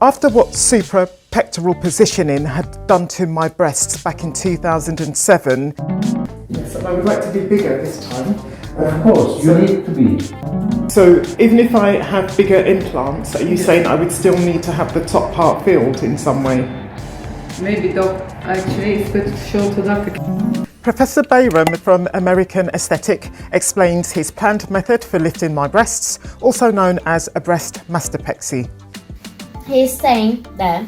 After what suprapectoral positioning had done to my breasts back in 2007, yes, I would like to be bigger this time. Of course, you need to be. So even if I have bigger implants, are you saying I would still need to have the top part filled in some way? Maybe actually it's good to show to doctor. Professor Bayram from American Aesthetic explains his planned method for lifting my breasts, also known as a breast mastopexy. He's saying that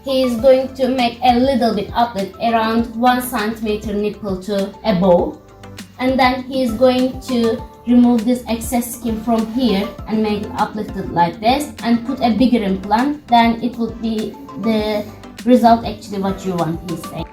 he's going to make a little bit uplift around 1 centimeter nipple to above, and then he's going to remove this excess skin from here and make it uplifted like this and put a bigger implant. Then it would be the result actually what you want, he's saying.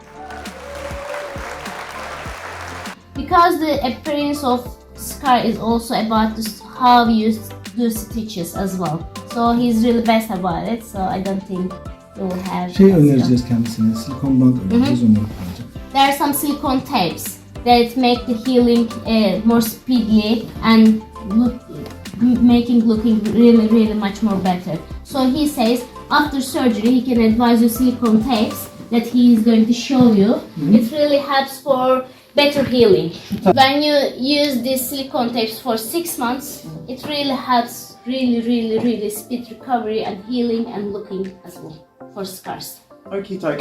Because the appearance of scar is also about how you do stitches as well. So he's really best about it. So I don't think you will have. Önereceğiz kendisine. Silikon band önereceğiz, onları kullanacak. There are some silicone tapes that make the healing more speedy and looking really much more better. So he says after surgery he can advise you silicone tapes that he is going to show you. It really helps for better healing. When you use these silicone tapes for 6 months, it really helps really speed recovery and healing and looking as well for scars. Okie doke.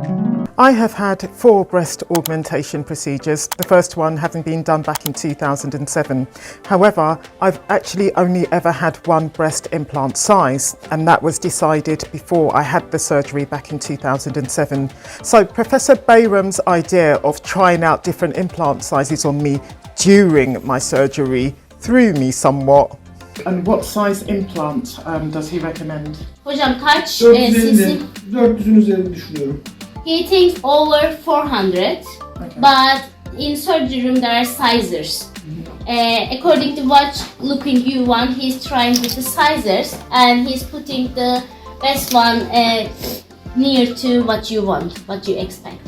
I have had 4 breast augmentation procedures, the first one having been done back in 2007. However, I've actually only ever had 1 breast implant size, and that was decided before I had the surgery back in 2007. So Professor Bayram's idea of trying out different implant sizes on me during my surgery threw me somewhat. And what size implant does he recommend? Hocam kaç cc? 400'ün üzerinde düşünüyorum. He thinks over 400, but in surgery room there are sizers. According to what looking you want, he's trying with the sizers and he's putting the best one near to what you want, what you expect.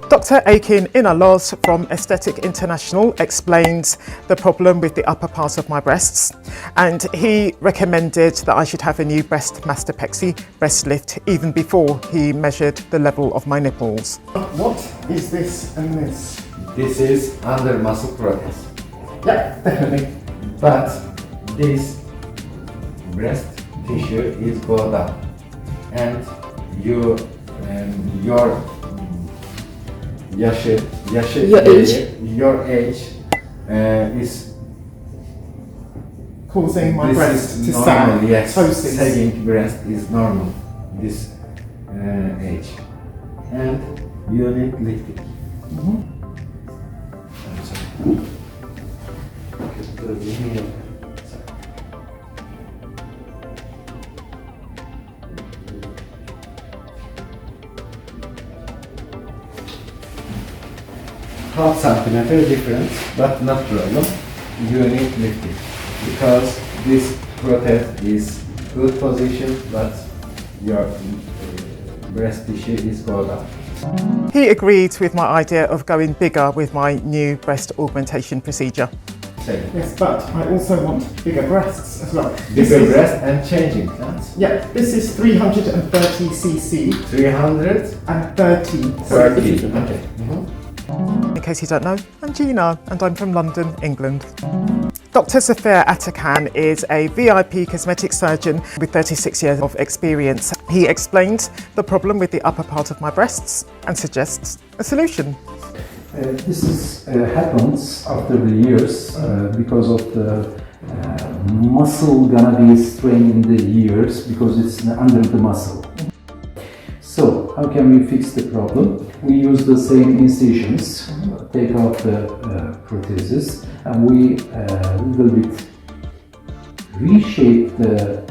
Dr. Akin Inaloz from Aesthetic International explains the problem with the upper part of my breasts, and he recommended that I should have a new breast mastopexy, breast lift, even before he measured the level of my nipples. What is this and this? This is under muscle protein. Yeah, definitely. But this breast tissue is go down, and your age is Causing my breast to normal, sag. yes. Ptosis. Sagging breast is normal, this age, and you need lifting. Half centimeter difference, but not problem. You need lifting because this protest is good position, but your breast tissue is go down. He agreed with my idea of going bigger with my new breast augmentation procedure. Yes, but I also want bigger breasts as well. Bigger breast and changing plans. Yeah, this is 330 cc. 330. 30. Okay. In case you don't know, I'm Gina and I'm from London, England. Dr. Zafer Atakan is a VIP cosmetic surgeon with 36 years of experience. He explains the problem with the upper part of my breasts and suggests a solution. This happens after the years because of the muscle gonna be strained in the ears because it's under the muscle. So, how can we fix the problem? We use the same incisions, take out the prosthesis, and we little bit reshape the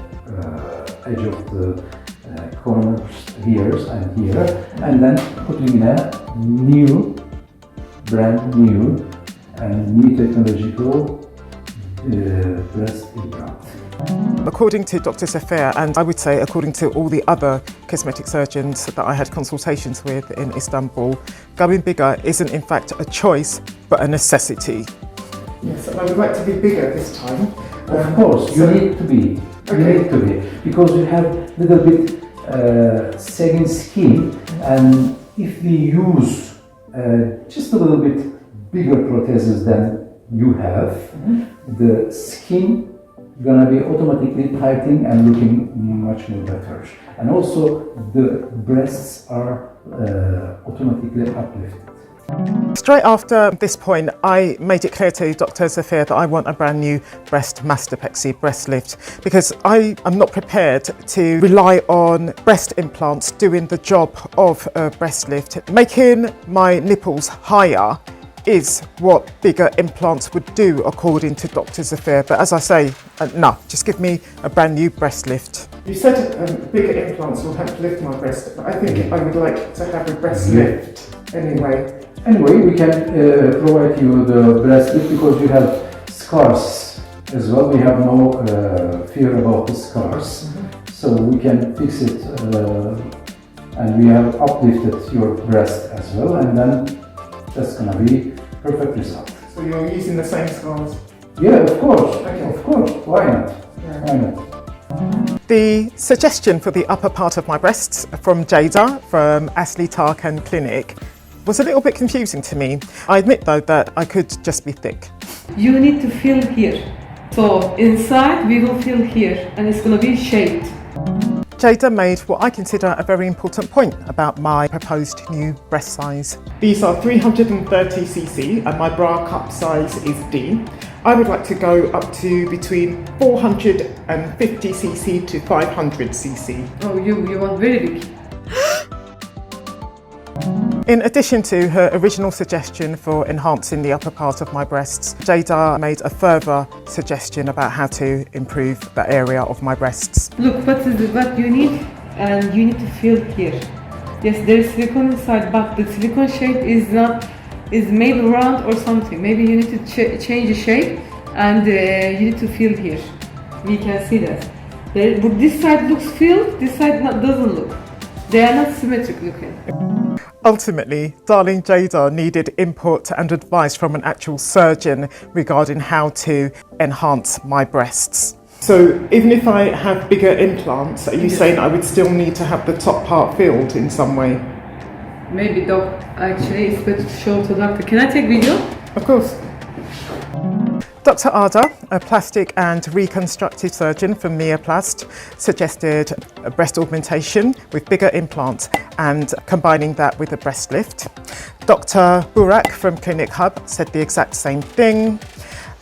edge of the corners here and here, and then putting in a new, brand new and new technological breast implant. According to Dr. Zafer, and I would say according to all the other cosmetic surgeons that I had consultations with in Istanbul, going bigger isn't in fact a choice, but a necessity. Yes, I would like to be bigger this time. Of course, you need to be. You need to be. Because you have little bit sagging skin, and if we use just a little bit bigger prothesis than you have, the skin gonna be automatically tightening and looking much more better. And also the breasts are automatically uplifted. Straight after this point, I made it clear to Dr. Zafir that I want a brand new breast mastopexy, breast lift, because I am not prepared to rely on breast implants doing the job of a breast lift. Making my nipples higher is what bigger implants would do, according to Dr. Zafir. But as I say, no, just give me a brand new breast lift. You said bigger implants will help lift my breast, but I think I would like to have a breast lift anyway. Anyway, we can provide you the breast lift because you have scars as well. We have no fear about the scars, so we can fix it, and we have uplifted your breast as well, and then that's gonna be perfect result. So you're using the same scars? Yeah, of course. Okay. Of course. Why not? Yeah. Why not? The suggestion for the upper part of my breasts from Jada from Asli Tarkan Clinic was a little bit confusing to me. I admit though that I could just be thick. You need to feel here. So inside we will feel here and it's gonna be shaped. Jada made what I consider a very important point about my proposed new breast size. These are 330cc and my bra cup size is D. I would like to go up to between 450cc to 500cc. Oh, you want very big. In addition to her original suggestion for enhancing the upper part of my breasts, Jada made a further suggestion about how to improve the area of my breasts. Look, what you need, and you need to feel here. Yes, there is silicone inside, but the silicone shape is maybe round or something. Maybe you need to change the shape, and you need to feel here. We can see that. But this side looks filled, this side doesn't look. They are not symmetric looking. Ultimately, darling Jada needed input and advice from an actual surgeon regarding how to enhance my breasts. So even if I have bigger implants, are you saying I would still need to have the top part filled in some way? Maybe doc, actually it's better to show to doctor. Can I take video? Of course. Dr. Arda, a plastic and reconstructive surgeon from Neoplast, suggested a breast augmentation with bigger implants and combining that with a breast lift. Dr. Burak from Clinic Hub said the exact same thing.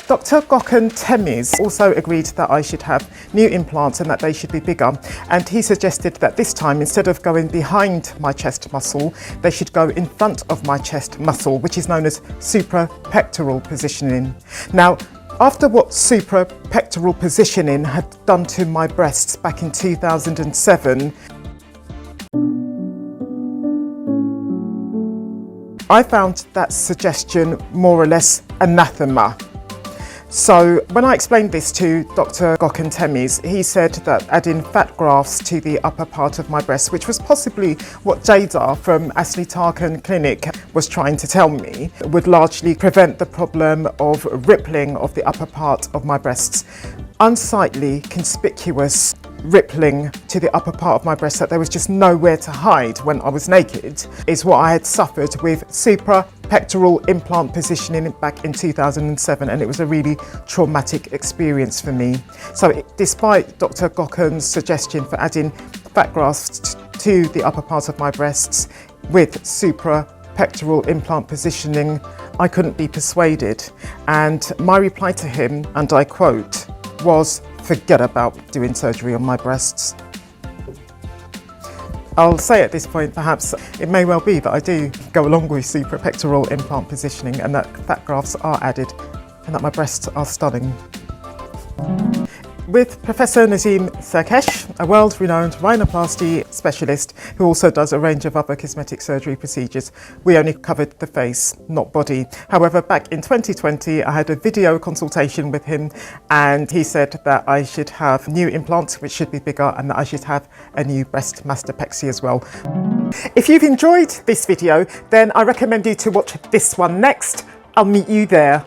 Dr. Gökhan Temiz also agreed that I should have new implants and that they should be bigger, and he suggested that this time, instead of going behind my chest muscle, they should go in front of my chest muscle, which is known as suprapectoral positioning. Now, after what suprapectoral positioning had done to my breasts back in 2007, I found that suggestion more or less anathema. So when I explained this to Dr. Gökhan Temiz, he said that adding fat grafts to the upper part of my breast, which was possibly what Jada from Asli Tarkan Clinic was trying to tell me, would largely prevent the problem of rippling of the upper part of my breasts. Unsightly, conspicuous rippling to the upper part of my breast that there was just nowhere to hide when I was naked is what I had suffered with suprapectoral implant positioning back in 2007, and it was a really traumatic experience for me. So despite Dr. Gökhan's suggestion for adding fat grafts to the upper part of my breasts with suprapectoral implant positioning, I couldn't be persuaded, and my reply to him, and I quote, was forget about doing surgery on my breasts. I'll say at this point, perhaps it may well be that I do go along with suprapectoral implant positioning and that fat grafts are added and that my breasts are stunning. With Professor Nazim Serkesh, a world-renowned rhinoplasty specialist who also does a range of other cosmetic surgery procedures, we only covered the face, not body. However, back in 2020, I had a video consultation with him and he said that I should have new implants, which should be bigger, and that I should have a new breast mastopexy as well. If you've enjoyed this video, then I recommend you to watch this one next. I'll meet you there.